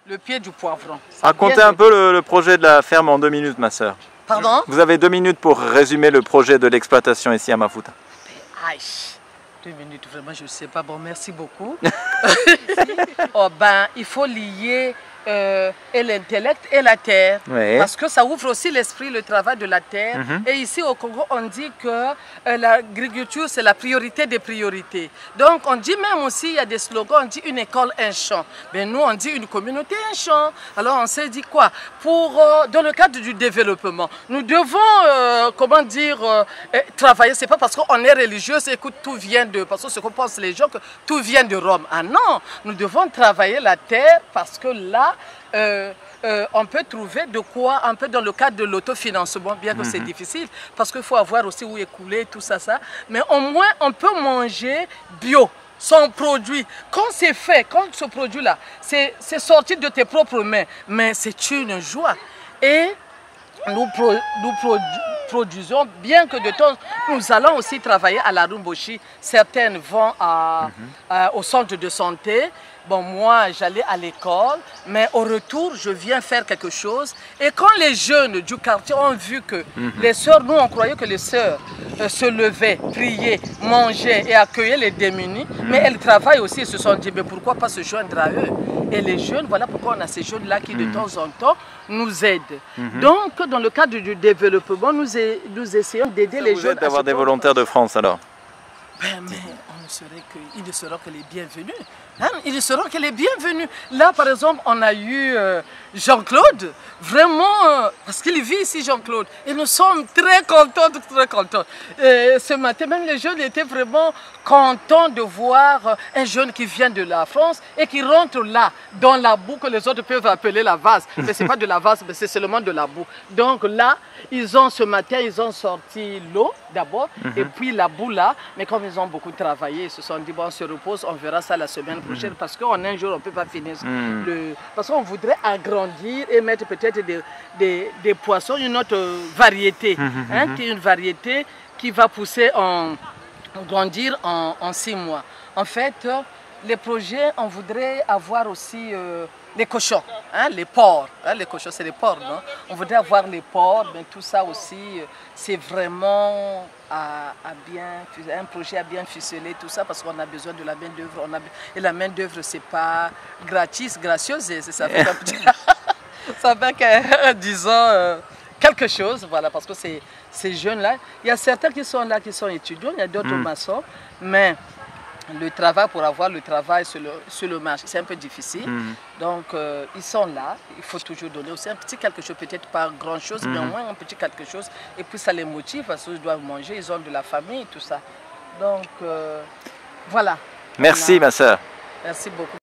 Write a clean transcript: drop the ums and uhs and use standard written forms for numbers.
le pied du poivron. Racontez un peu le projet de la ferme en 2 minutes, ma sœur. Pardon? Vous avez 2 minutes pour résumer le projet de l'exploitation ici à Mafuta. Aïe, 2 minutes, vraiment, je ne sais pas. Bon, merci beaucoup. Oh, ben, il faut lier et l'intellect et la terre. Oui. Parce que ça ouvre aussi l'esprit, le travail de la terre. Et ici au Congo, on dit que l'agriculture, c'est la priorité des priorités. Donc, on dit même aussi, il y a des slogans, on dit une école, un champ. Mais nous, on dit une communauté, un champ. Alors, on s'est dit quoi? Dans le cadre du développement, nous devons, comment dire, travailler. C'est pas parce qu'on est religieux, c'est que tout vient de... Parce que ce qu'on pense les gens, que tout vient de Rome. Ah non, nous devons travailler la terre parce que là, on peut trouver de quoi, un peu dans le cadre de l'autofinancement, bien que c'est difficile, parce qu'il faut avoir aussi où écouler, tout ça, mais au moins on peut manger bio, son produit. Quand c'est fait, quand ce produit-là, c'est sorti de tes propres mains, mais c'est une joie. Et nous produisons, bien que de temps, nous allons aussi travailler à la Rumboshi. Certaines vont au centre de santé. Bon, moi, j'allais à l'école, mais au retour, je viens faire quelque chose. Et quand les jeunes du quartier ont vu que les sœurs, nous, on croyait que les sœurs se levaient, priaient, mangeaient et accueillaient les démunis, mais elles travaillent aussi, ils se sont dit, mais pourquoi pas se joindre à eux? Et les jeunes, voilà pourquoi on a ces jeunes-là qui, de temps en temps, nous aident. Donc, dans le cadre du développement, nous essayons d'aider les jeunes. Vous êtes d'avoir des volontaires de France, alors? Ben, mais ils ne seront que les bienvenus. Hein? Ils ne seront que les bienvenus. Là, par exemple, on a eu Jean-Claude, vraiment, parce qu'il vit ici, Jean-Claude. Et nous sommes très contents, très contents. Ce matin, même les jeunes étaient vraiment contents de voir un jeune qui vient de la France et qui rentre là, dans la boue que les autres peuvent appeler la vase. Mais ce n'est pas de la vase, mais c'est seulement de la boue. Donc là, ce matin, ils ont sorti l'eau d'abord, et puis la boue là. Mais comme ils ont beaucoup travaillé, ils se sont dit, bon, on se repose, on verra ça la semaine prochaine, parce qu'en un jour, on ne peut pas finir. Parce qu'on voudrait agrandir et mettre peut-être des poissons, une autre variété, qui est une variété qui va pousser grandir en 6 mois. En fait, les projets, on voudrait avoir aussi les cochons, les porcs. Les cochons, c'est les porcs, non? On voudrait avoir les porcs, mais tout ça aussi, c'est vraiment un projet à bien ficeler, tout ça, parce qu'on a besoin de la main-d'œuvre. Et la main-d'œuvre, c'est pas gratis, gracieuse, ça fait un petit... ça fait, disons, quelque chose, voilà, parce que ces jeunes-là, il y a certains qui sont là, qui sont étudiants, il y a d'autres maçons, mais le travail, pour avoir le travail sur le marché, c'est un peu difficile. Donc, ils sont là, il faut toujours donner aussi un petit quelque chose, peut-être pas grand-chose, mais au moins un petit quelque chose. Et puis ça les motive, parce qu'ils doivent manger, ils ont de la famille, tout ça. Donc, voilà. Merci, ma sœur. Merci beaucoup.